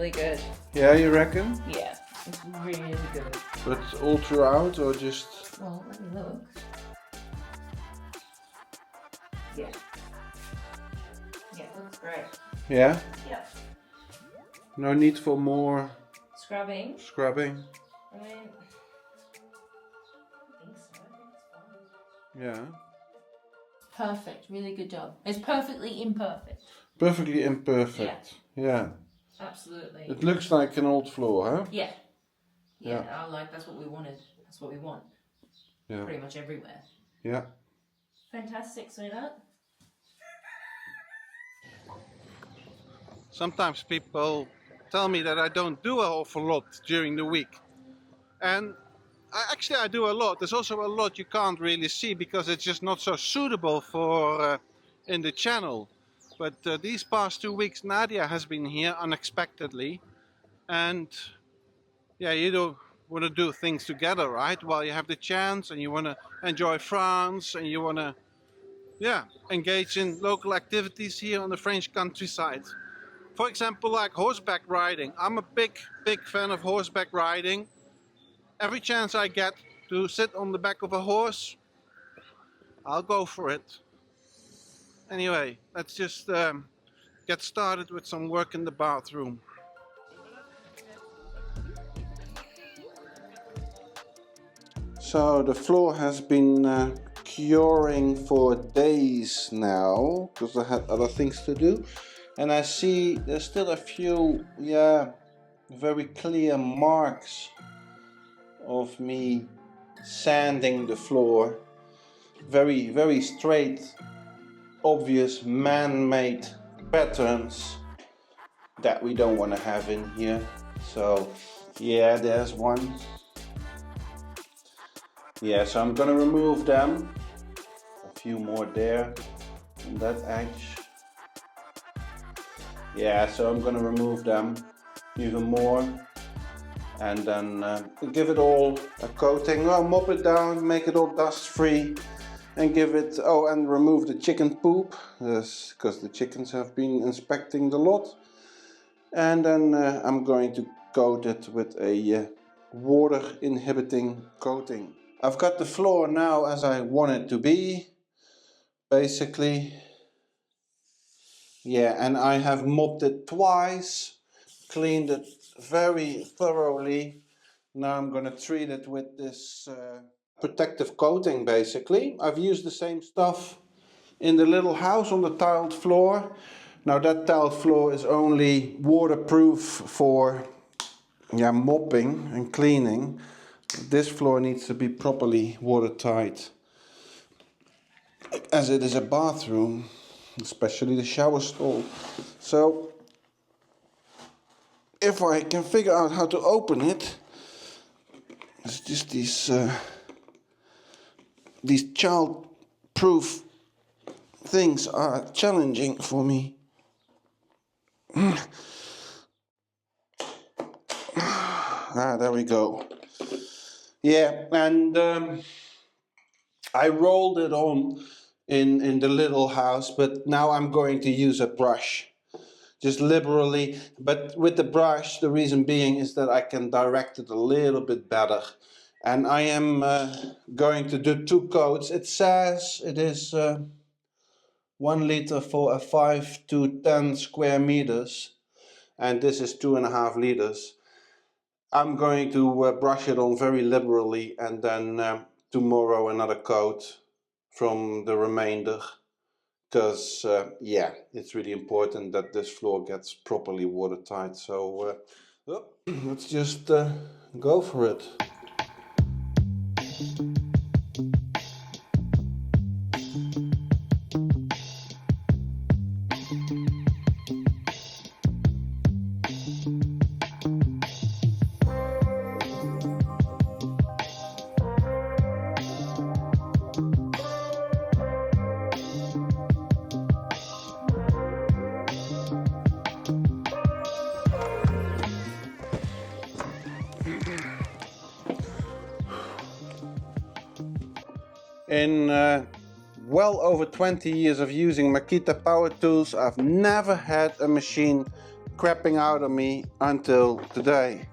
really good. Yeah, you reckon? Yeah, it's really good. But all throughout or just... Well, let me look. Yeah. Yeah, it looks great. Yeah? Yeah. No need for more Scrubbing. scrubbing? I mean, I don't think so. I think it's fine. Yeah. Perfect. Really good job. It's perfectly imperfect. Perfectly imperfect. Yeah. Absolutely. It looks like an old floor, huh? Yeah. Yeah. Yeah. I like that's what we wanted. That's what we want. Yeah. Pretty much everywhere. Yeah. Fantastic, sweetheart. Sometimes people tell me that I don't do an awful lot during the week. And I do a lot. There's also a lot you can't really see because it's just not so suitable for in the channel. But these past 2 weeks Nadia has been here unexpectedly. And yeah, you do want to do things together, right? While you have the chance and you want to enjoy France and you want to, yeah, engage in local activities here on the French countryside. For example, like horseback riding. I'm a big fan of horseback riding. Every chance I get to sit on the back of a horse, I'll go for it. Anyway, let's just get started with some work in the bathroom. So the floor has been curing for days now because I had other things to do. And I see there's still a few, yeah, very clear marks of me sanding the floor. Very straight, obvious man-made patterns that we don't want to have in here. So yeah, there's one. Yeah, so I'm gonna remove them. A few more there on that edge. Yeah, so I'm gonna remove them even more and then give it all a coating. Well, mop it down, make it all dust free and give it, oh, and remove the chicken poop, yes, because the chickens have been inspecting the lot. And then I'm going to coat it with a water inhibiting coating. I've got the floor now as I want it to be, basically. Yeah, and I have mopped it twice, cleaned it very thoroughly. Now I'm going to treat it with this protective coating, basically. I've used the same stuff in the little house on the tiled floor. Now that tiled floor is only waterproof for, yeah, mopping and cleaning. This floor needs to be properly watertight, as it is a bathroom, especially the shower stall. So if I can figure out how to open it, it's just these child-proof things are challenging for me. There we go. Yeah, and I rolled it on in the little house, but now I'm going to use a brush, just liberally. But with the brush, the reason being is that I can direct it a little bit better. And I am going to do 2 coats. It says it is 1 liter for a 5 to 10 square meters, and this is 2.5 liters. I'm going to brush it on very liberally, and then tomorrow another coat from the remainder, because yeah, it's really important that this floor gets properly watertight. So let's just go for it. In well over 20 years of using Makita power tools, I've never had a machine crapping out on me until today.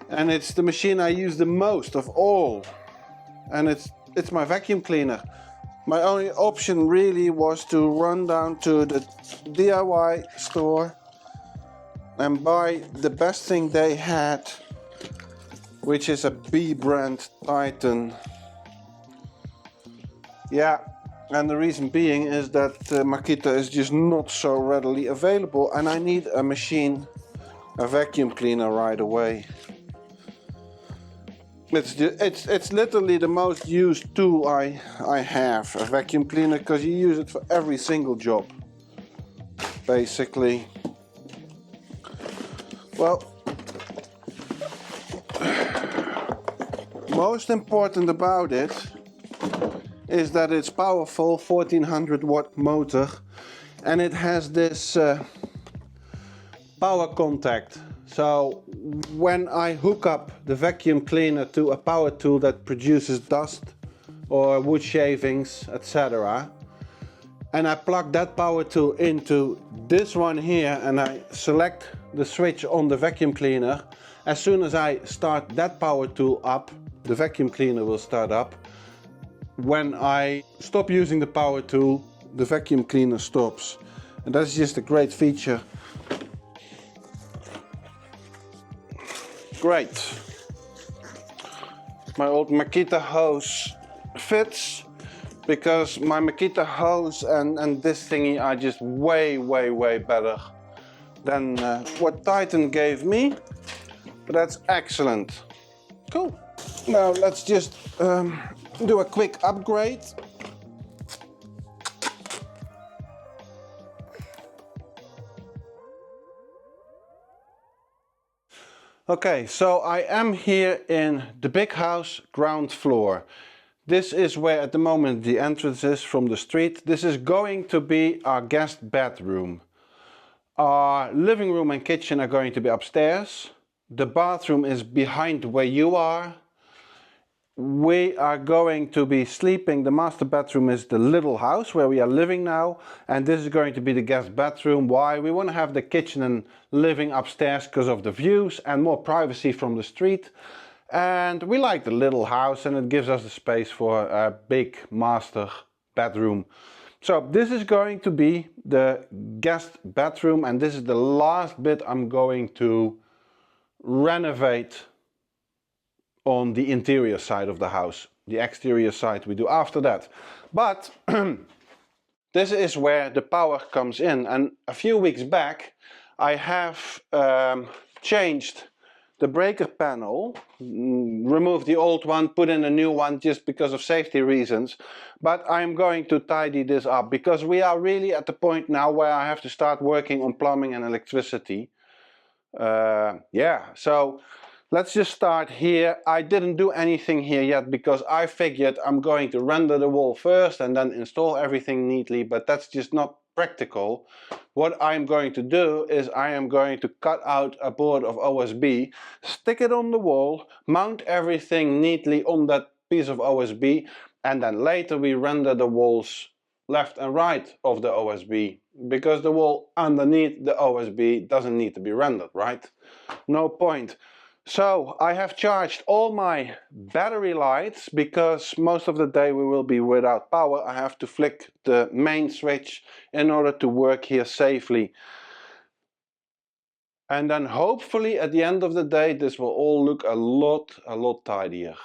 And it's the machine I use the most of all. And it's my vacuum cleaner. My only option really was to run down to the DIY store and buy the best thing they had, which is a B brand Titan. Yeah, and the reason being is that Makita is just not so readily available, and I need a machine, a vacuum cleaner right away. It's literally the most used tool I have, a vacuum cleaner, because you use it for every single job, basically. Well, most important about it is that it's powerful, 1400 watt motor, and it has this power contact. So when I hook up the vacuum cleaner to a power tool that produces dust or wood shavings, etc., and I plug that power tool into this one here and I select the switch on the vacuum cleaner, as soon as I start that power tool up, the vacuum cleaner will start up. When I stop using the power tool, the vacuum cleaner stops. And that's just a great feature. Great. My old Makita hose fits, because my Makita hose and this thingy are just way better than what Titan gave me. But that's excellent. Cool. Now let's just do a quick upgrade. Okay, so I am here in the big house, ground floor. This is where at the moment the entrance is from the street. This is going to be our guest bedroom. Our living room and kitchen are going to be upstairs. The bathroom is behind where you are. We are going to be sleeping. The master bedroom is the little house where we are living now, and this is going to be the guest bedroom. Why? We want to have the kitchen and living upstairs because of the views and more privacy from the street. And we like the little house, and it gives us the space for a big master bedroom. So this is going to be the guest bedroom, and this is the last bit I'm going to renovate on the interior side of the house. The exterior side we do after that. But this is where the power comes in, and a few weeks back I have changed the breaker panel, removed the old one, put in a new one just because of safety reasons. But I'm going to tidy this up because we are really at the point now where I have to start working on plumbing and electricity. Yeah, so let's just start here. I didn't do anything here yet because I figured I'm going to render the wall first and then install everything neatly, but that's just not practical. What I'm going to do is I am going to cut out a board of OSB, stick it on the wall, mount everything neatly on that piece of OSB, and then later we render the walls left and right of the OSB, because the wall underneath the OSB doesn't need to be rendered, right? No point. So I have charged all my battery lights because most of the day we will be without power. I have to flick the main switch in order to work here safely. And then hopefully at the end of the day this will all look a lot tidier.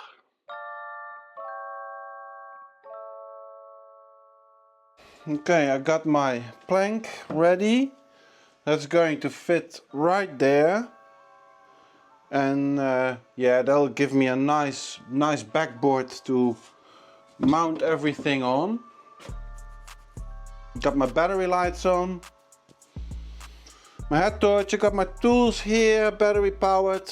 Okay, I got my plank ready. That's going to fit right there. And yeah, that'll give me a nice backboard to mount everything on. Got my battery lights on, my head torch. I got my tools here, battery powered,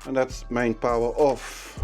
and that's main power off.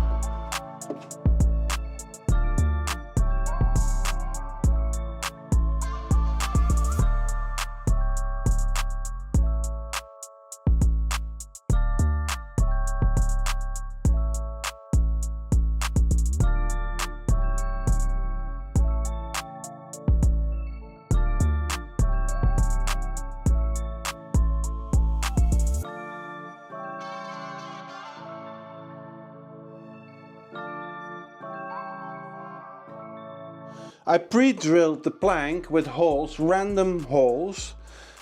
I pre-drilled the plank with holes, random holes,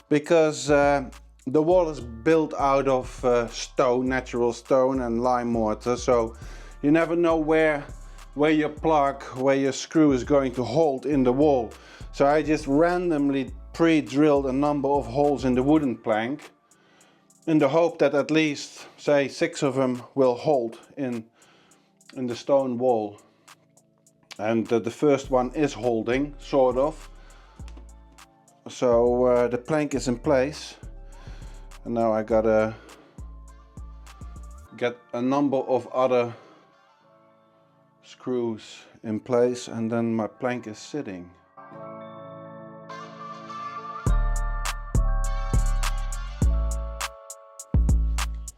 because the wall is built out of stone, natural stone and lime mortar, so you never know where your plug, where your screw is going to hold in the wall. So I just randomly pre-drilled a number of holes in the wooden plank in the hope that at least, say, 6 of them will hold in the stone wall. And the first one is holding, sort of. So the plank is in place. And now I gotta get a number of other screws in place, and then my plank is sitting.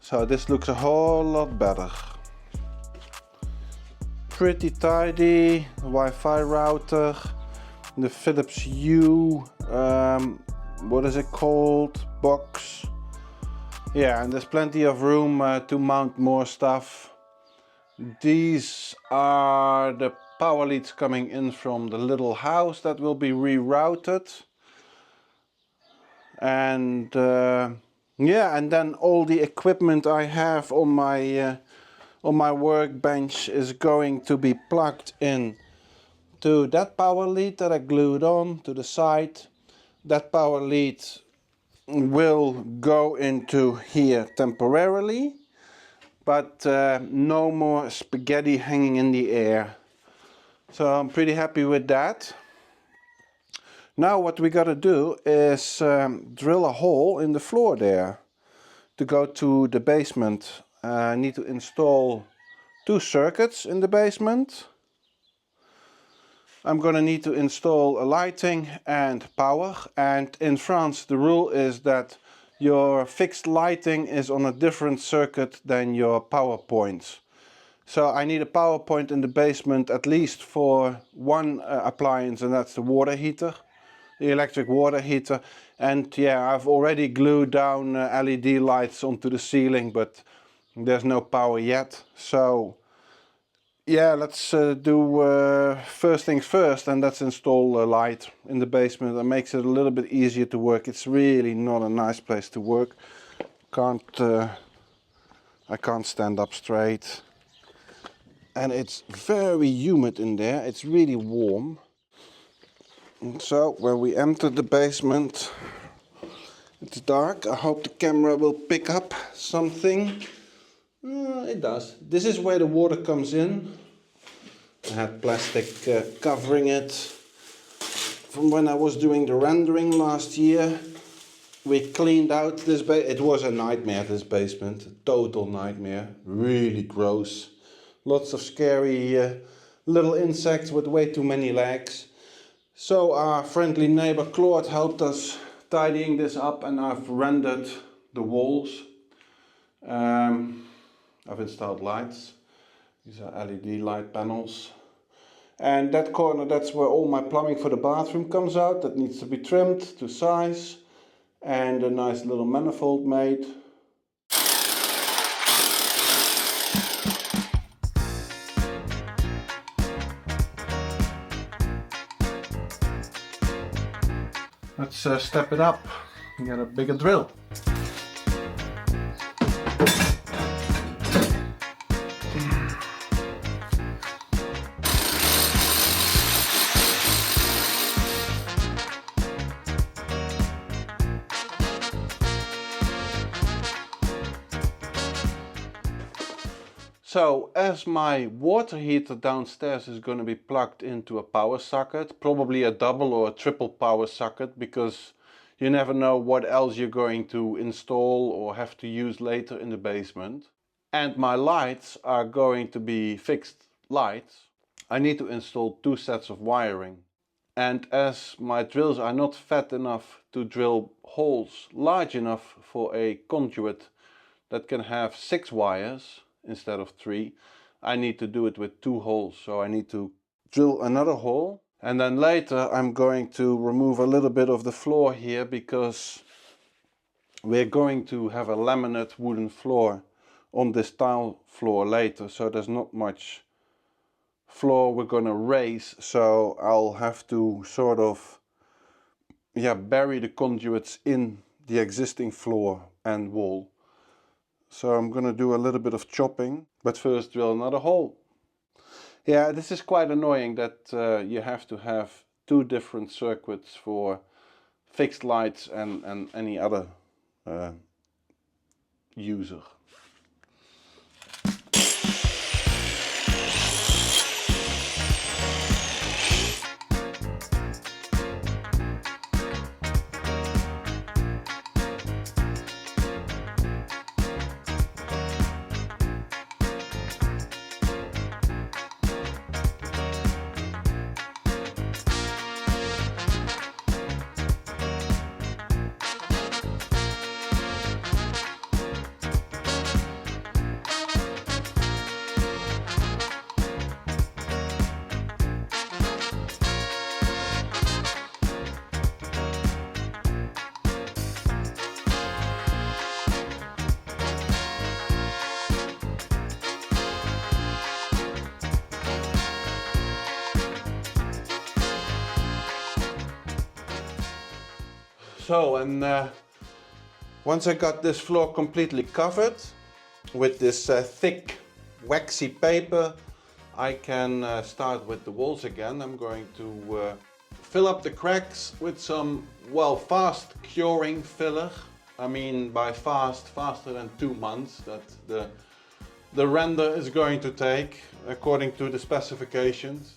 So this looks a whole lot better. Pretty tidy, Wi-Fi router, the Philips Hue, what is it called, box. Yeah, and there's plenty of room to mount more stuff. These are the power leads coming in from the little house that will be rerouted. And yeah, and then all the equipment I have on my workbench is going to be plugged in to that power lead that I glued on to the side. That power lead will go into here temporarily, but no more spaghetti hanging in the air. So I'm pretty happy with that. Now what we gotta do is drill a hole in the floor there to go to the basement. I need to install 2 circuits in the basement. I'm gonna need to install a lighting and power, and in France the rule is that your fixed lighting is on a different circuit than your power points. So I need a power point in the basement at least for one appliance, and that's the water heater, the electric water heater. And yeah, I've already glued down LED lights onto the ceiling, but there's no power yet. So yeah, let's do first things first, and let's install a light in the basement. That makes it a little bit easier to work. It's really not a nice place to work. I can't stand up straight. And it's very humid in there. It's really warm. And so when we enter the basement, it's dark. I hope the camera will pick up something. It does. This is where the water comes in. I had plastic covering it from when I was doing the rendering last year. We cleaned out this it was a nightmare, this basement. A total nightmare. Really gross. Lots of scary little insects with way too many legs. So our friendly neighbor Claude helped us tidying this up, and I've rendered the walls. I've installed lights. These are LED light panels. And that corner, that's where all my plumbing for the bathroom comes out. That needs to be trimmed to size. And a nice little manifold made. Let's step it up and get a bigger drill. So as my water heater downstairs is going to be plugged into a power socket, probably a double or a triple power socket, because you never know what else you're going to install or have to use later in the basement. And my lights are going to be fixed lights. I need to install 2 sets of wiring. And as my drills are not fat enough to drill holes large enough for a conduit that can have 6 wires, instead of 3, I need to do it with 2 holes. So I need to drill another hole, and then later I'm going to remove a little bit of the floor here, because we're going to have a laminate wooden floor on this tile floor later, so there's not much floor we're gonna raise, so I'll have to sort of bury the conduits in the existing floor and wall. So I'm gonna do a little bit of chopping, but first drill another hole. Yeah, this is quite annoying that you have to have two different circuits for fixed lights and any other user. So, and once I got this floor completely covered with this thick waxy paper, I can start with the walls again. I'm going to fill up the cracks with some, well, fast curing filler. I mean by fast, faster than 2 months that the render is going to take according to the specifications.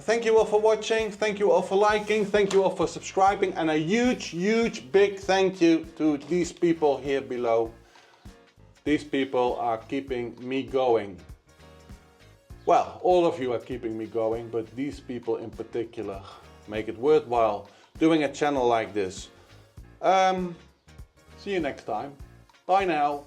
Thank you all for watching, thank you all for liking, thank you all for subscribing, and a huge big thank you to these people here below. These people are keeping me going. Well, all of you are keeping me going, but these people in particular make it worthwhile doing a channel like this. See you next time. Bye now.